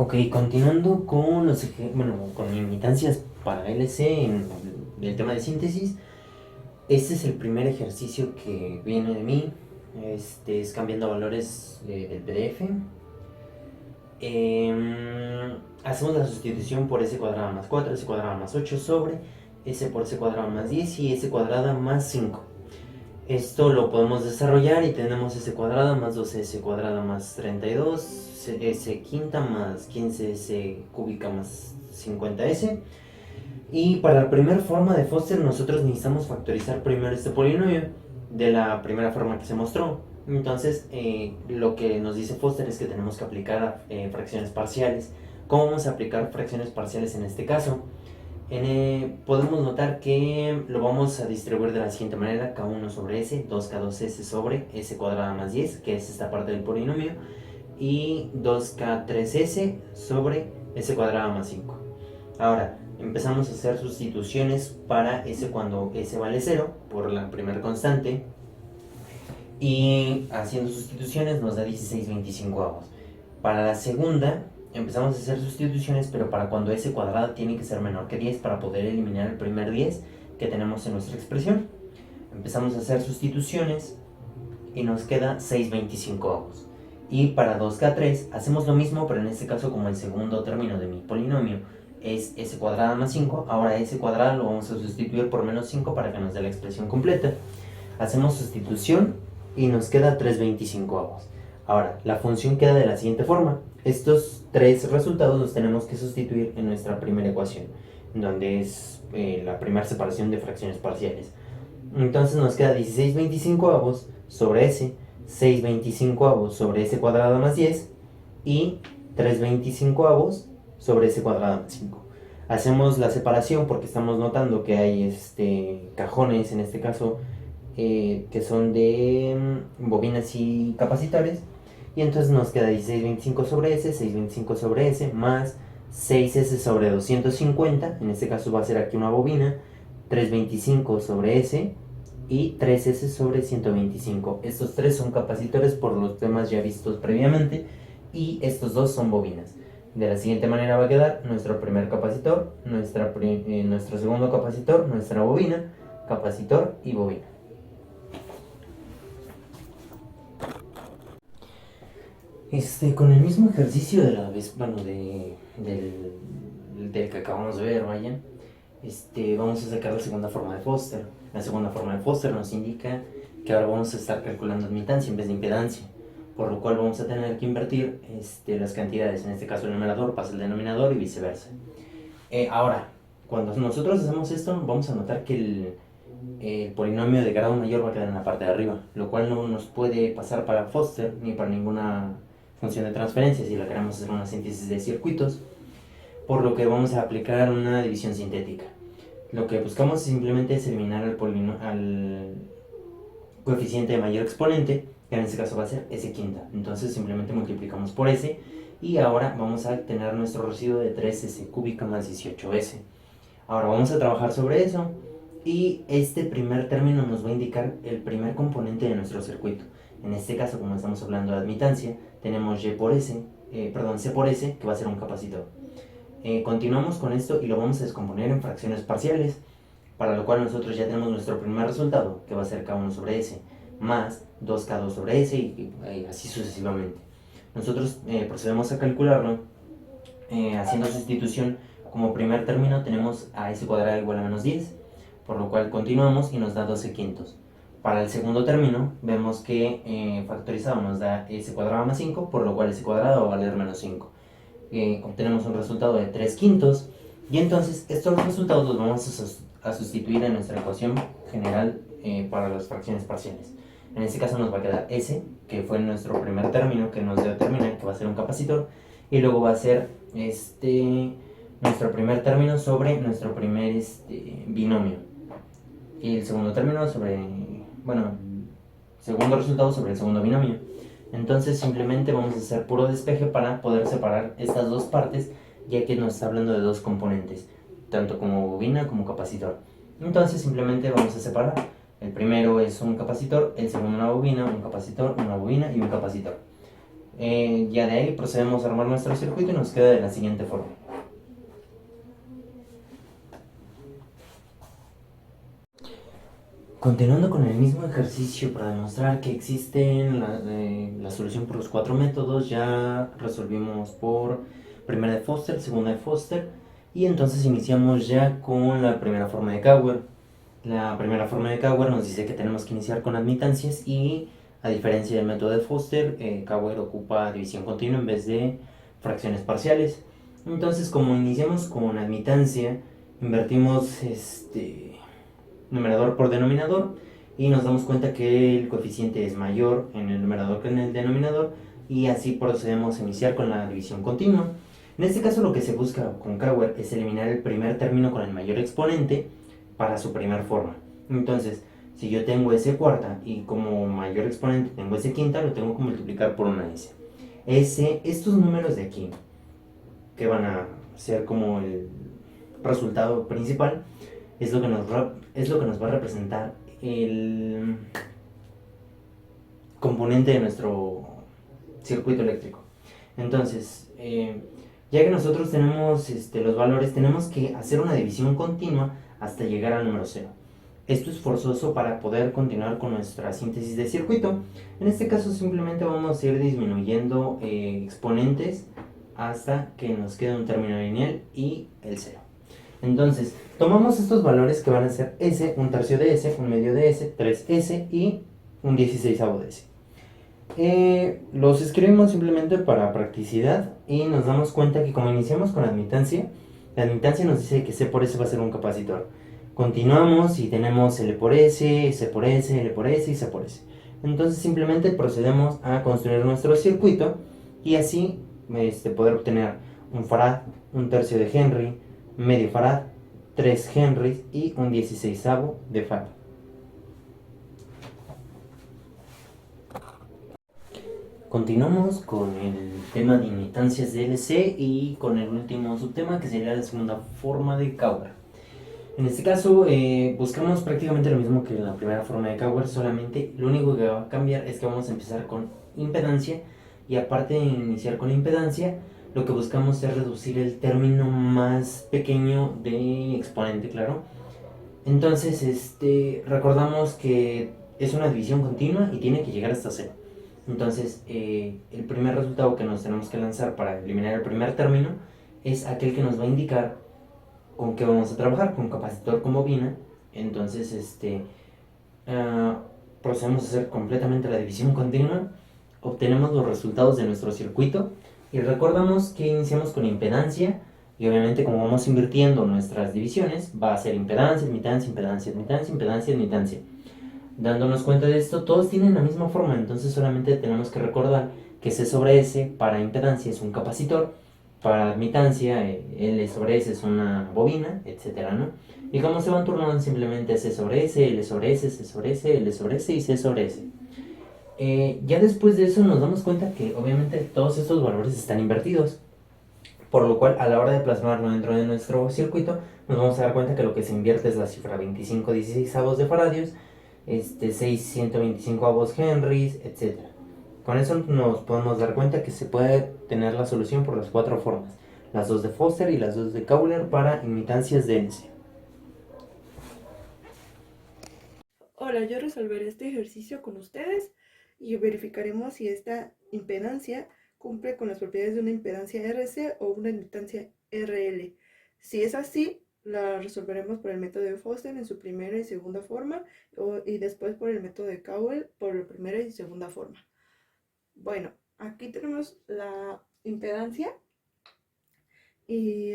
Ok, continuando con con imitancias para LC en el tema de síntesis. Este es el primer ejercicio que viene de mí. Este es cambiando valores del PDF. Hacemos la sustitución por s cuadrada más 4, s cuadrada más 8 sobre s por s cuadrada más 10 y s cuadrada más 5. Esto lo podemos desarrollar y tenemos s cuadrada más 2s cuadrada más 32, s quinta más 15s cúbica más 50s. Y para la primera forma de Foster nosotros necesitamos factorizar primero este polinomio de la primera forma que se mostró. Entonces lo que nos dice Foster es que tenemos que aplicar fracciones parciales. ¿Cómo vamos a aplicar fracciones parciales en este caso? Podemos notar que lo vamos a distribuir de la siguiente manera: k1 sobre s, 2k2s sobre s cuadrada más 10, que es esta parte del polinomio, y 2k3s sobre s cuadrada más 5. Ahora, empezamos a hacer sustituciones para s cuando s vale 0 por la primera constante, y haciendo sustituciones nos da 16/25. Para la segunda empezamos a hacer sustituciones, pero para cuando s cuadrada tiene que ser menor que 10 para poder eliminar el primer 10 que tenemos en nuestra expresión. Empezamos a hacer sustituciones y nos queda 6/25. Y para 2k3 hacemos lo mismo, pero en este caso como el segundo término de mi polinomio es s cuadrada más 5, ahora s cuadrada lo vamos a sustituir por menos 5 para que nos dé la expresión completa. Hacemos sustitución y nos queda 3/25. Ahora, la función queda de la siguiente forma. Estos tres resultados los tenemos que sustituir en nuestra primera ecuación, donde es la primera separación de fracciones parciales. Entonces nos queda 16/25 sobre s, 6/25 sobre s cuadrada más 10 y 3/25 sobre s cuadrada más 5. Hacemos la separación porque estamos notando que hay cajones, en este caso, que son de bobinas y capacitores. Y entonces nos queda 16/25 sobre s, 6/25 sobre s, más 6s sobre 250, en este caso va a ser aquí una bobina, 3/25 sobre s y 3s sobre 125. Estos tres son capacitores por los temas ya vistos previamente, y estos dos son bobinas. De la siguiente manera va a quedar nuestro primer capacitor, nuestro segundo capacitor, nuestra bobina, capacitor y bobina. Con el mismo ejercicio de la vez, del que acabamos de ver, vaya, vamos a sacar la segunda forma de Foster. La segunda forma de Foster nos indica que ahora vamos a estar calculando admitancia en vez de impedancia, por lo cual vamos a tener que invertir las cantidades. En este caso el numerador pasa al denominador y viceversa. Ahora, cuando nosotros hacemos esto, vamos a notar que el polinomio de grado mayor va a quedar en la parte de arriba, lo cual no nos puede pasar para Foster ni para ninguna función de transferencia si la queremos hacer una síntesis de circuitos, por lo que vamos a aplicar una división sintética. Lo que buscamos simplemente es eliminar al coeficiente de mayor exponente, que en este caso va a ser s quinta. Entonces simplemente multiplicamos por s y ahora vamos a tener nuestro residuo de 3s cúbica más 18s. Ahora vamos a trabajar sobre eso, y este primer término nos va a indicar el primer componente de nuestro circuito. En este caso, como estamos hablando de admitancia, tenemos C por S, que va a ser un capacitor. Continuamos con esto y lo vamos a descomponer en fracciones parciales, para lo cual nosotros ya tenemos nuestro primer resultado, que va a ser K1 sobre S, más 2K2 sobre S, y así sucesivamente. Nosotros procedemos a calcularlo haciendo sustitución. Como primer término tenemos a s cuadrada igual a menos 10, por lo cual continuamos y nos da 12 quintos. Para el segundo término vemos que factorizado nos da s cuadrada más 5, por lo cual s cuadrada va a valer menos 5. Obtenemos un resultado de 3 quintos, y entonces estos resultados los vamos a sustituir en nuestra ecuación general para las fracciones parciales. En este caso nos va a quedar s, que fue nuestro primer término que nos determina que va a ser un capacitor, y luego va a ser nuestro primer término sobre nuestro primer binomio, y el segundo término sobre, segundo resultado sobre el segundo binomio. Entonces simplemente vamos a hacer puro despeje para poder separar estas dos partes, ya que nos está hablando de dos componentes, tanto como bobina como capacitor. Entonces simplemente vamos a separar. El primero es un capacitor, el segundo una bobina, un capacitor, una bobina y un capacitor. Ya de ahí procedemos a armar nuestro circuito y nos queda de la siguiente forma. Continuando con el mismo ejercicio para demostrar que existe la solución por los 4 métodos, ya resolvimos por primera de Foster, segunda de Foster, y entonces iniciamos ya con la primera forma de Cauer. La primera forma de Cauer nos dice que tenemos que iniciar con admitancias y, a diferencia del método de Foster, Cauer ocupa división continua en vez de fracciones parciales. Entonces, como iniciamos con admitancia, invertimos numerador por denominador y nos damos cuenta que el coeficiente es mayor en el numerador que en el denominador, y así procedemos a iniciar con la división continua. En este caso lo que se busca con Cauer es eliminar el primer término con el mayor exponente para su primer forma. Entonces, si yo tengo s cuarta y como mayor exponente tengo s quinta, lo tengo que multiplicar por una s. Estos números de aquí, que van a ser como el resultado principal, es lo que nos va a representar el componente de nuestro circuito eléctrico. Entonces, ya que nosotros tenemos los valores, tenemos que hacer una división continua hasta llegar al número 0. Esto es forzoso para poder continuar con nuestra síntesis de circuito. En este caso simplemente vamos a ir disminuyendo exponentes hasta que nos quede un término lineal y el 0. Entonces, tomamos estos valores que van a ser S, un tercio de S, un medio de S, 3S y un 16avo de S. Los escribimos simplemente para practicidad y nos damos cuenta que como iniciamos con admitancia, la admitancia nos dice que C por S va a ser un capacitor. Continuamos y tenemos L por S, S por S, L por S y C por S. Entonces simplemente procedemos a construir nuestro circuito y así poder obtener un farad, un tercio de Henry, medio farad, 3 Henrys y un 16avo de farad. Continuamos con el tema de imitancias de LC y con el último subtema, que sería la segunda forma de Cauer. En este caso buscamos prácticamente lo mismo que en la primera forma de Cauer, solamente lo único que va a cambiar es que vamos a empezar con impedancia, y aparte de iniciar con impedancia, lo que buscamos es reducir el término más pequeño de exponente, claro. Entonces, recordamos que es una división continua y tiene que llegar hasta 0. Entonces, el primer resultado que nos tenemos que lanzar para eliminar el primer término es aquel que nos va a indicar con qué vamos a trabajar, con capacitor con bobina. Entonces, procedemos a hacer completamente la división continua, obtenemos los resultados de nuestro circuito y recordamos que iniciamos con impedancia, y obviamente como vamos invirtiendo nuestras divisiones va a ser impedancia, admitancia, impedancia, admitancia, impedancia, admitancia. Dándonos cuenta de esto, todos tienen la misma forma, entonces solamente tenemos que recordar que C sobre S para impedancia es un capacitor, para admitancia L sobre S es una bobina, etcétera, ¿no? Y como se van turnando simplemente C sobre S, L sobre S, C sobre S, L sobre S y C sobre S. Ya después de eso nos damos cuenta que obviamente todos estos valores están invertidos, por lo cual a la hora de plasmarlo dentro de nuestro circuito nos vamos a dar cuenta que lo que se invierte es la cifra 25 16avos de faradios, 6 125avos henrys, etc. Con eso nos podemos dar cuenta que se puede tener la solución por las 4 formas, las 2 de Foster y las 2 de Cauer para imitancias de NC. Hola, yo resolveré este ejercicio con ustedes y verificaremos si esta impedancia cumple con las propiedades de una impedancia RC o una impedancia RL. Si es así, la resolveremos por el método de Foster en su primera y segunda forma y después por el método de Cowell por la primera y segunda forma. Bueno, aquí tenemos la impedancia y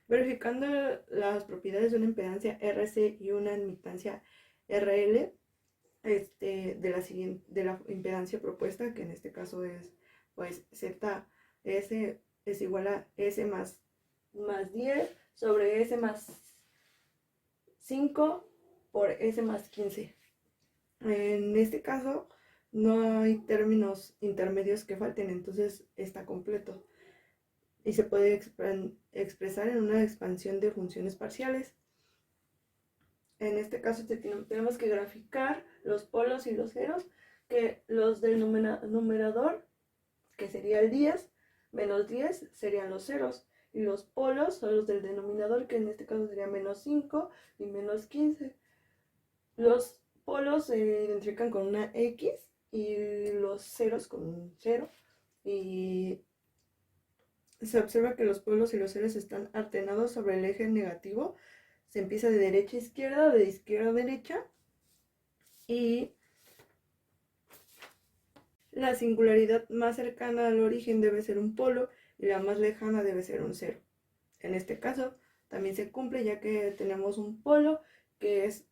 verificando las propiedades de una impedancia RC y una impedancia RL, de la impedancia propuesta, que en este caso es pues ZS es igual a S más 10 sobre S más 5 por S más 15. En este caso no hay términos intermedios que falten, entonces está completo y se puede expresar en una expansión de funciones parciales. En este caso tenemos que graficar los polos y los ceros que los del numerador, que sería el 10, menos 10 serían los ceros. Y los polos son los del denominador, que en este caso sería menos 5 y menos 15. Los polos se identifican con una X y los ceros con un 0. Y se observa que los polos y los ceros están alternados sobre el eje negativo. Se empieza de derecha a izquierda, de izquierda a derecha. Y la singularidad más cercana al origen debe ser un polo y la más lejana debe ser un cero. En este caso también se cumple, ya que tenemos un polo que es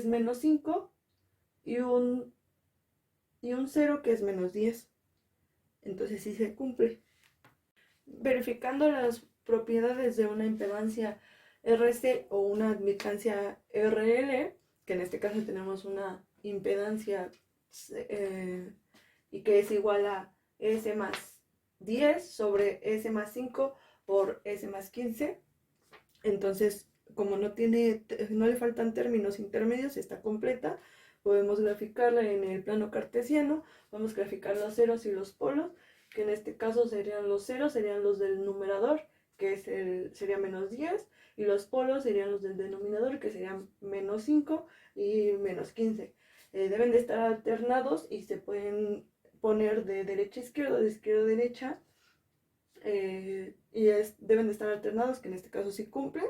menos 5 y un 0 que es menos 10. Entonces sí se cumple. Verificando las propiedades de una impedancia RC o una admitancia RL, que en este caso tenemos una impedancia y que es igual a S más 10 sobre S más 5 por S más 15. Entonces, como no le faltan términos intermedios, está completa. Podemos graficarla en el plano cartesiano. Vamos a graficar los ceros y los polos, que en este caso serían los ceros, serían los del numerador, que sería menos 10, y los polos serían los del denominador, que serían menos 5 y menos 15. Deben de estar alternados y se pueden poner de derecha a izquierda, de izquierda a derecha, deben de estar alternados, que en este caso sí cumple.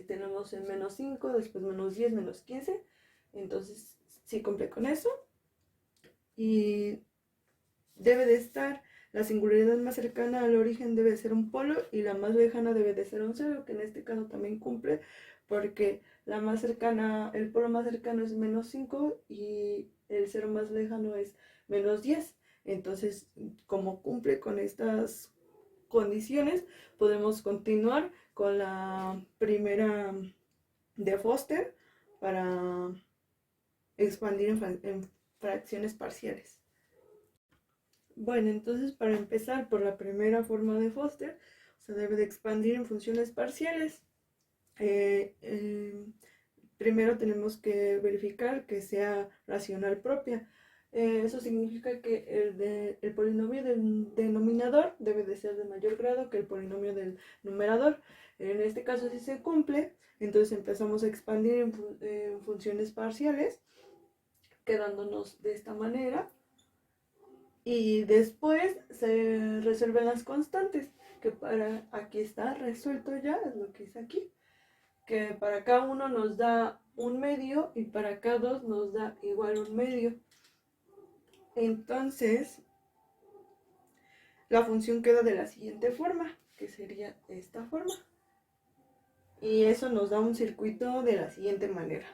Tenemos el menos 5, después menos 10, menos 15, entonces sí cumple con eso. Y debe de estar, la singularidad más cercana al origen debe ser un polo y la más lejana debe de ser un cero, que en este caso también cumple, porque la más cercana, el polo más cercano es menos 5 y el cero más lejano es menos 10. Entonces, como cumple con estas condiciones, podemos continuar con la primera de Foster para expandir en fracciones parciales. Bueno, entonces para empezar por la primera forma de Foster, se debe de expandir en funciones parciales. Primero tenemos que verificar que sea racional propia. Eso significa que el polinomio del denominador debe de ser de mayor grado que el polinomio del numerador. En este caso, si se cumple, entonces empezamos a expandir en funciones parciales, quedándonos de esta manera. Y después se resuelven las constantes, que aquí está resuelto ya, es lo que hice aquí, que para K1 nos da un medio y para K2 nos da igual un medio. Entonces, la función queda de la siguiente forma, que sería esta forma. Y eso nos da un circuito de la siguiente manera.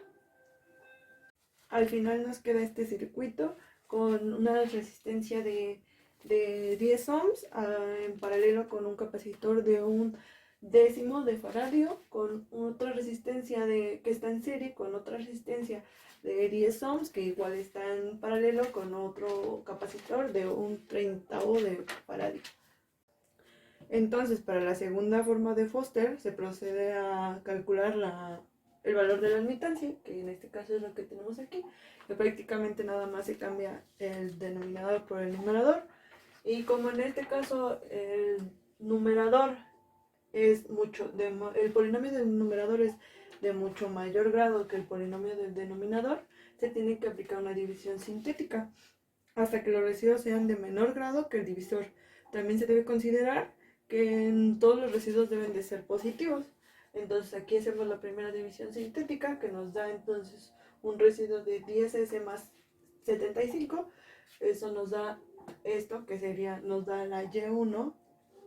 Al final nos queda este circuito con una resistencia de 10 ohms en paralelo con un capacitor de 1/10 de faradio, con otra resistencia que está en serie con otra resistencia de 10 ohms que igual está en paralelo con otro capacitor de 1/30 de faradio. Entonces, para la segunda forma de Foster se procede a calcular el valor de la admitancia, que en este caso es lo que tenemos aquí, que prácticamente nada más se cambia el denominador por el numerador. Y como en este caso el numerador el polinomio del numerador es de mucho mayor grado que el polinomio del denominador, se tiene que aplicar una división sintética hasta que los residuos sean de menor grado que el divisor. También se debe considerar que todos los residuos deben de ser positivos. Entonces aquí hacemos la primera división sintética, que nos da entonces un residuo de 10S más 75. Eso nos da esto, que nos da la Y1,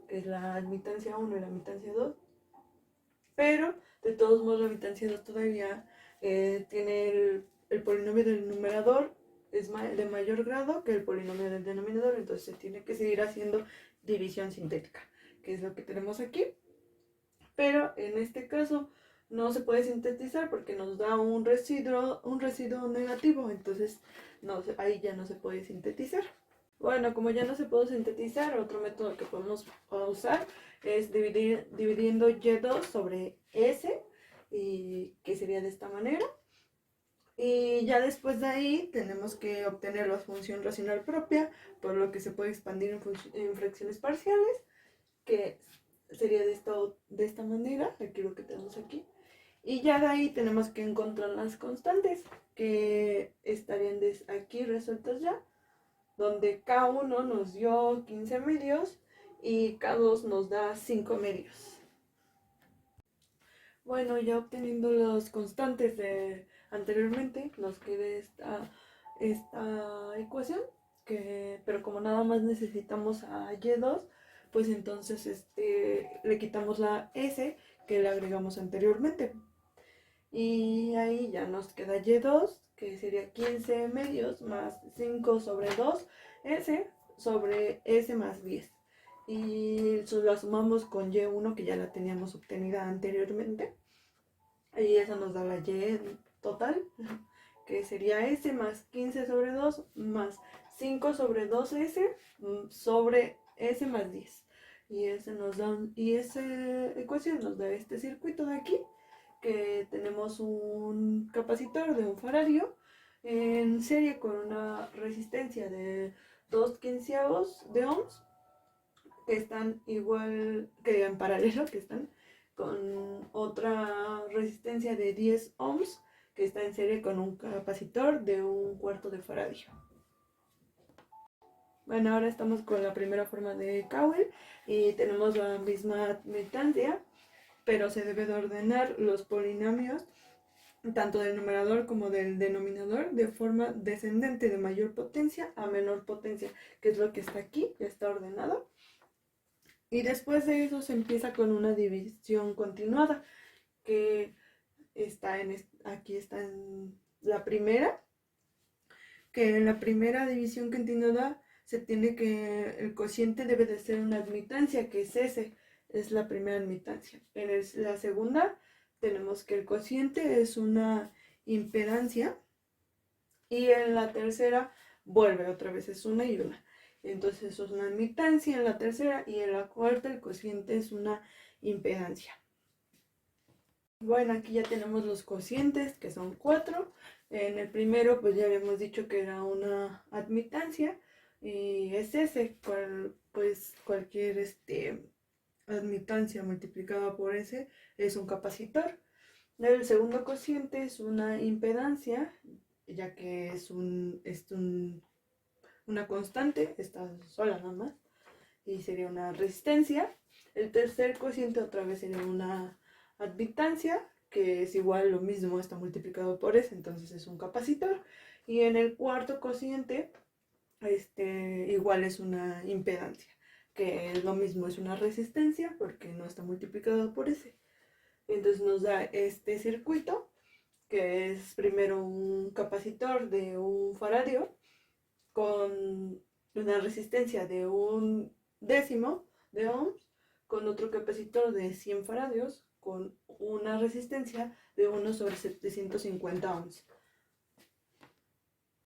que es la admitancia 1 y la admitancia 2. Pero de todos modos la admitancia 2 todavía tiene el polinomio del numerador es de mayor grado que el polinomio del denominador, entonces se tiene que seguir haciendo división sintética, que es lo que tenemos aquí. Pero en este caso no se puede sintetizar porque nos da un residuo negativo, entonces ahí ya no se puede sintetizar. Bueno, como ya no se puede sintetizar, otro método que podemos usar es dividiendo Y2 sobre S, y que sería de esta manera. Y ya después de ahí tenemos que obtener la función racional propia, por lo que se puede expandir en fracciones parciales, que sería de esta manera, aquí lo que tenemos aquí. Y ya de ahí tenemos que encontrar las constantes, que estarían aquí resueltas ya, donde K1 nos dio 15 medios y K2 nos da 5 medios. Bueno, ya obteniendo las constantes de anteriormente, nos queda esta ecuación, pero como nada más necesitamos a Y2, pues entonces le quitamos la S que le agregamos anteriormente. Y ahí ya nos queda Y2, que sería 15 medios más 5 sobre 2S sobre S más 10. Y la sumamos con Y1 que ya la teníamos obtenida anteriormente. Y eso nos da la Y total, que sería S más 15 sobre 2 más 5 sobre 2S sobre S más 10. Y esa ecuación nos da este circuito de aquí, que tenemos un capacitor de un faradio en serie con una resistencia de 2 quinceavos de ohms, que están igual, que en paralelo, que están con otra resistencia de 10 ohms, que está en serie con un capacitor de un cuarto de faradio. Bueno, ahora estamos con la primera forma de Cowell y tenemos la misma admitancia, pero se debe de ordenar los polinomios tanto del numerador como del denominador de forma descendente de mayor potencia a menor potencia, que es lo que está aquí, ya está ordenado. Y después de eso se empieza con una división continuada, que aquí está en la primera, que en la primera división continuada se tiene que, el cociente debe de ser una admitancia, que es S, es la primera admitancia. En la segunda tenemos que el cociente es una impedancia, y en la tercera vuelve otra vez, es una y una. Entonces eso es una admitancia en la tercera, y en la cuarta el cociente es una impedancia. Bueno, aquí ya tenemos los cocientes, que son 4. En el primero pues ya habíamos dicho que era una admitancia, y es S, pues cualquier admitancia multiplicada por S es un capacitor. El segundo cociente es una impedancia, ya que es una constante, está sola nada más, y sería una resistencia. El tercer cociente otra vez sería una admitancia, que es igual lo mismo, está multiplicado por S, entonces es un capacitor. Y en el cuarto cociente, igual es una impedancia, que es lo mismo, es una resistencia, porque no está multiplicado por S. Entonces nos da este circuito, que es primero un capacitor de un faradio con una resistencia de 1/10 de ohms, con otro capacitor de 100 faradios con una resistencia de 1 sobre 750 ohms.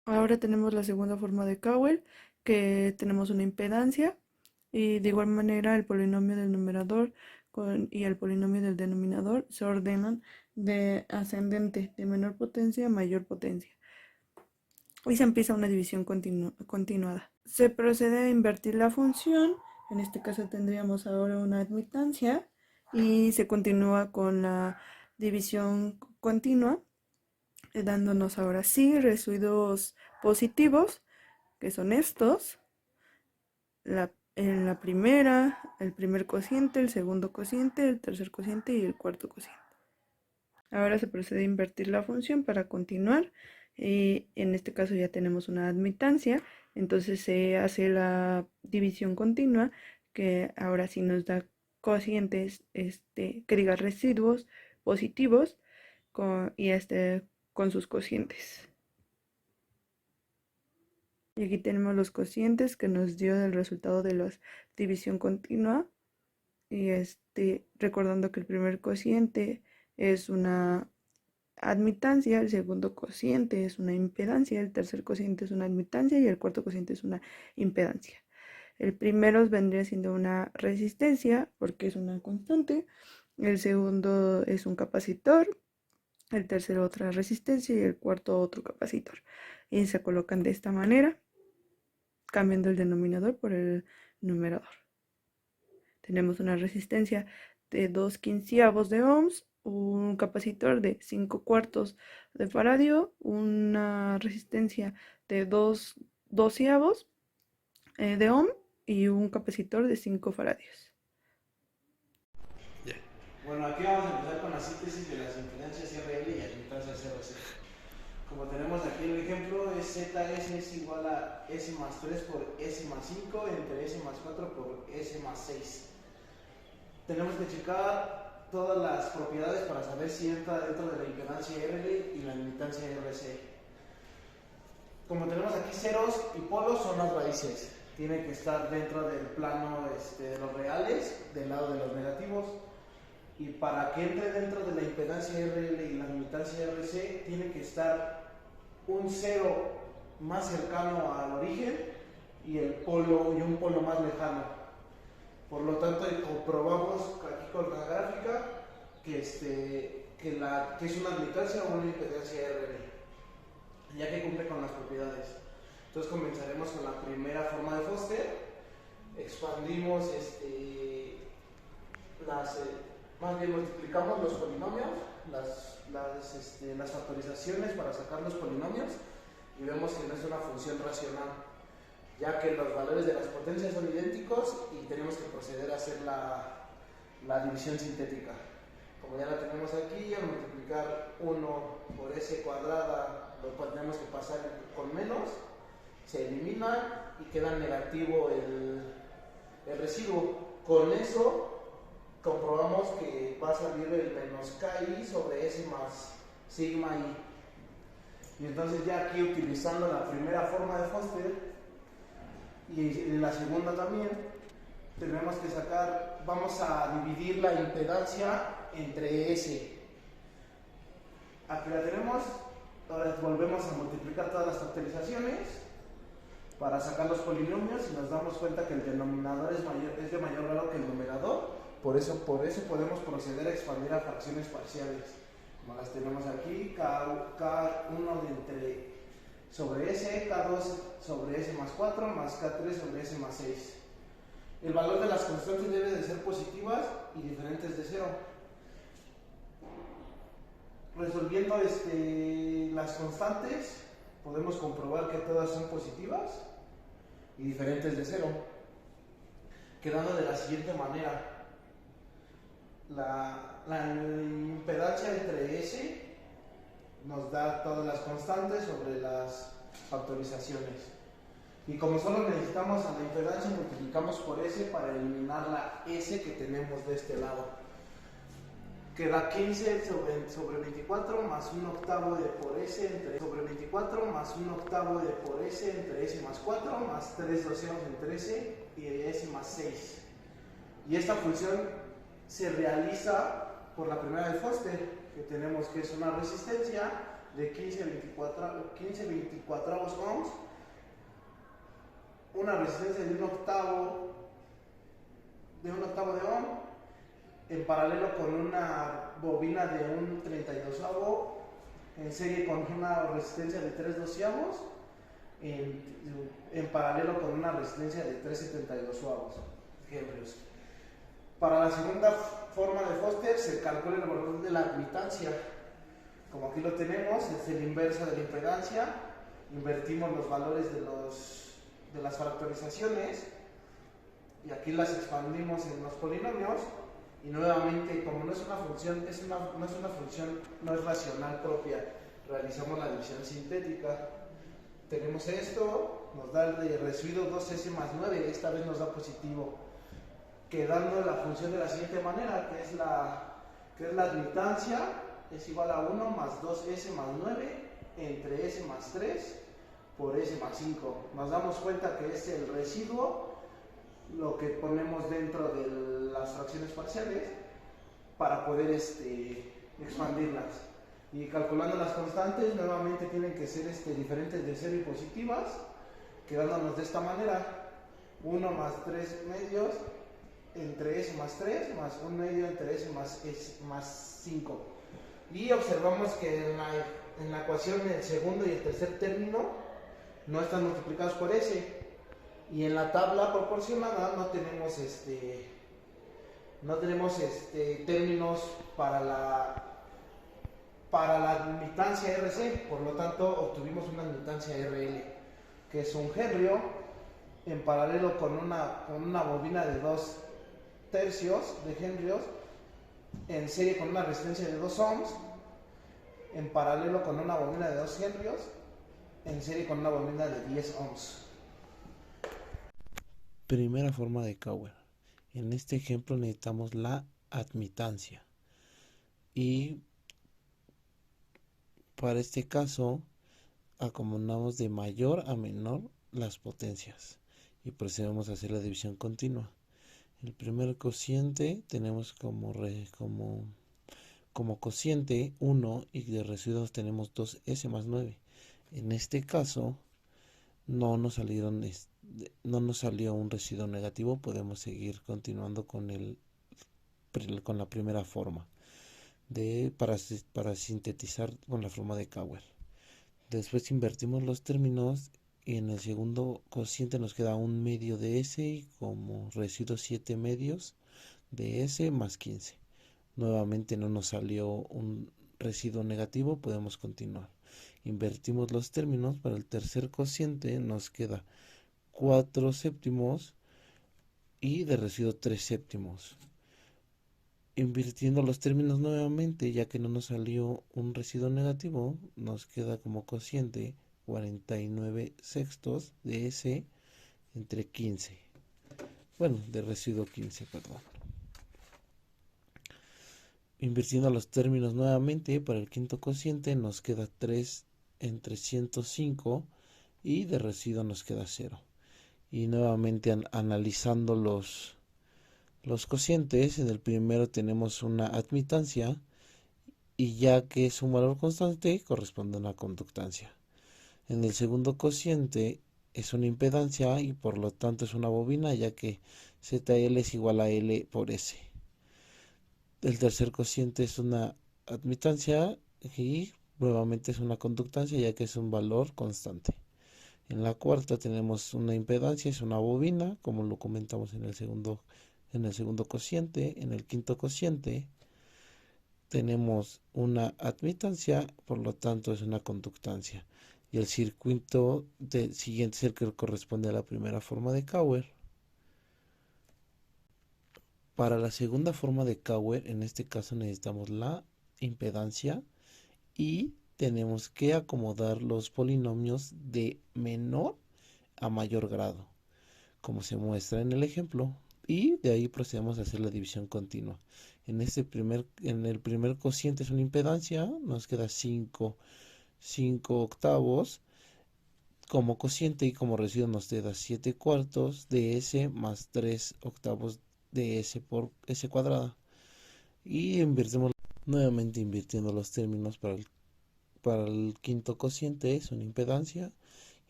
Ahora tenemos la segunda forma de Cowell, que tenemos una impedancia, y de igual manera el polinomio del numerador y el polinomio del denominador se ordenan de ascendente, de menor potencia a mayor potencia. Y se empieza una división continuada. Se procede a invertir la función, en este caso tendríamos ahora una admitancia, y se continúa con la división continua, dándonos ahora sí residuos positivos, que son estos, en la primera, el primer cociente, el segundo cociente, el tercer cociente y el cuarto cociente. Ahora se procede a invertir la función para continuar, y en este caso ya tenemos una admitancia, entonces se hace la división continua, que ahora sí nos da cocientes, que diga residuos positivos con sus cocientes. Y aquí tenemos los cocientes que nos dio el resultado de la división continua. Y recordando que el primer cociente es una admitancia, el segundo cociente es una impedancia, el tercer cociente es una admitancia y el cuarto cociente es una impedancia. El primero vendría siendo una resistencia porque es una constante, el segundo es un capacitor el tercero otra resistencia y el cuarto otro capacitor. Y se colocan de esta manera, cambiando el denominador por el numerador. Tenemos una resistencia de 2/15 de ohms, un capacitor de 5/4 de faradio, una resistencia de 2/12 de ohm y un capacitor de 5 faradios. Bueno, aquí vamos a empezar con la síntesis de las impedancias RL y admitancias RC. Como tenemos aquí el ejemplo, es ZS es igual a S más 3 por S más 5 entre S más 4 por S más 6. Tenemos que checar todas las propiedades para saber si entra dentro de la impedancia RL y la admitancia RC. Como tenemos aquí ceros y polos, son las raíces. Tiene que estar dentro del plano de los reales, del lado de los negativos. Y para que entre dentro de la impedancia RL y la admitancia RC, tiene que estar un cero más cercano al origen y un polo más lejano. Por lo tanto, comprobamos aquí con la gráfica que es una admitancia o una impedancia RL, ya que cumple con las propiedades. Entonces comenzaremos con la primera forma de Foster. Expandimos más bien multiplicamos los polinomios, las factorizaciones para sacar los polinomios, y vemos que no es una función racional, ya que los valores de las potencias son idénticos y tenemos que proceder a hacer la división sintética. Como ya la tenemos aquí, al multiplicar 1 por s cuadrada, lo cual tenemos que pasar con menos, se elimina y queda negativo el residuo. Con eso comprobamos que va a salir el menos KI sobre S más sigma I. Y entonces ya aquí, utilizando la primera forma de Foster y la segunda también, tenemos que vamos a dividir la impedancia entre S. Aquí la tenemos. Ahora volvemos a multiplicar todas las factorizaciones para sacar los polinomios y nos damos cuenta que el denominador es de mayor grado que el numerador. Por eso podemos proceder a expandir a fracciones parciales. Como las tenemos aquí, K1 sobre S, K2 sobre S más 4, más K3 sobre S más 6. El valor de las constantes debe de ser positivas y diferentes de 0. Resolviendo las constantes, podemos comprobar que todas son positivas y diferentes de 0, quedando de la siguiente manera. La impedancia entre S nos da todas las constantes sobre las factorizaciones. Y como solo necesitamos a la impedancia, multiplicamos por S para eliminar la S que tenemos de este lado. Queda 15 sobre 24 más 1 octavo de por S sobre 24 más 1 octavo de por S entre S más 4 más 3 doceavos entre S y S más 6. Y esta función se realiza por la primera de Foster, que tenemos que es una resistencia de 15 24 ohms, una resistencia de 1 octavo de ohm, en paralelo con una bobina de un 32avo, en serie con una resistencia de 3 doceavos, en paralelo con una resistencia de 3/72 ejemplos. Para la segunda forma de Foster se calcula el valor de la admitancia. Como aquí lo tenemos, es el inverso de la impedancia. Invertimos los valores de las factorizaciones y aquí las expandimos en los polinomios. Y nuevamente, como no es una función, no es racional propia, realizamos la división sintética. Tenemos esto, nos da el de residuo 2s más 9, esta vez nos da positivo, quedando la función de la siguiente manera, que es la admitancia, es igual a 1 más 2s más 9 entre s más 3 por s más 5. Nos damos cuenta que es el residuo, lo que ponemos dentro de las fracciones parciales para poder expandirlas. Y calculando las constantes, nuevamente tienen que ser diferentes de 0 y positivas, quedándonos de esta manera: 1 más 3 medios entre S más 3 más 1 medio entre S más 5. Y observamos que en la ecuación el segundo y el tercer término no están multiplicados por S. Y en la tabla proporcionada no tenemos términos para la admitancia RC, por lo tanto obtuvimos una admitancia RL, que es un henrio en paralelo con una bobina de 2 tercios de henrios en serie con una resistencia de 2 ohms, en paralelo con una bobina de 2 henrios en serie con una bobina de 10 ohms. Primera forma de Cowell. En este ejemplo necesitamos la admitancia. Y para este caso acomodamos de mayor a menor las potencias. Y procedemos a hacer la división continua. El primer cociente tenemos como cociente 1 y de residuos tenemos 2S más 9. En este caso no nos salió un residuo negativo, podemos seguir continuando con la primera forma para sintetizar con la forma de Cowell. Después invertimos los términos y en el segundo cociente nos queda 1 medio de S y como residuo 7 medios de S más 15. Nuevamente no nos salió un residuo negativo, podemos continuar. Invertimos los términos, para el tercer cociente nos queda 4 séptimos y de residuo 3 séptimos. Invirtiendo los términos nuevamente, ya que no nos salió un residuo negativo, nos queda como cociente 49 sextos de S entre 15. Bueno, de residuo 15, perdón. Invirtiendo los términos nuevamente, para el quinto cociente nos queda 3 entre 105 y de residuo nos queda 0. Y nuevamente analizando los cocientes, en el primero tenemos una admitancia y ya que es un valor constante corresponde a una conductancia. En el segundo cociente es una impedancia y por lo tanto es una bobina, ya que ZL es igual a L por S. El tercer cociente es una admitancia y nuevamente es una conductancia, ya que es un valor constante. En la cuarta tenemos una impedancia, es una bobina, como lo comentamos en el segundo cociente. En el quinto cociente tenemos una admitancia, por lo tanto es una conductancia. Y el circuito siguiente es el que corresponde a la primera forma de Cowell. Para la segunda forma de Cowell, en este caso necesitamos la impedancia y tenemos que acomodar los polinomios de menor a mayor grado, como se muestra en el ejemplo, y de ahí procedemos a hacer la división continua. En el primer cociente es una impedancia, nos queda 5 octavos como cociente y como residuo nos queda 7 cuartos de S más 3 octavos de S por S cuadrada. Y nuevamente invirtiendo los términos para el quinto cociente es una impedancia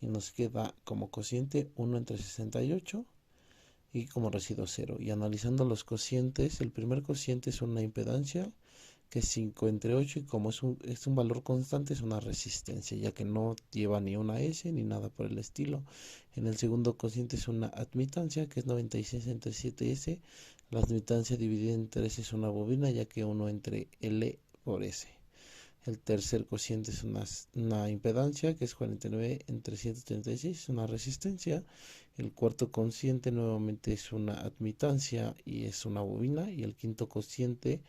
y nos queda como cociente 1 entre 68 y como residuo 0. Y analizando los cocientes, el primer cociente es una impedancia que es 5 entre 8 y como es un valor constante es una resistencia, ya que no lleva ni una S ni nada por el estilo. En el segundo cociente es una admitancia que es 96 entre 7S. La admitancia dividida entre S es una bobina, ya que 1 entre L por S. El tercer cociente es una impedancia que es 49 entre 136, es una resistencia. El cuarto cociente nuevamente es una admitancia y es una bobina. Y el quinto cociente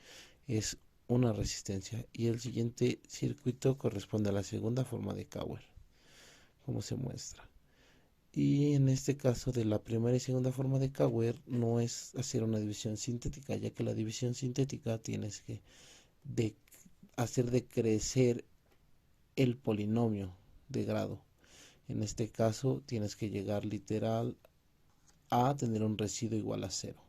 es una resistencia. Y el siguiente circuito corresponde a la segunda forma de Cowell, como se muestra. Y en este caso de la primera y segunda forma de Cowell no es hacer una división sintética, ya que la división sintética tienes que hacer decrecer el polinomio de grado. En este caso tienes que llegar literal a tener un residuo igual a 0.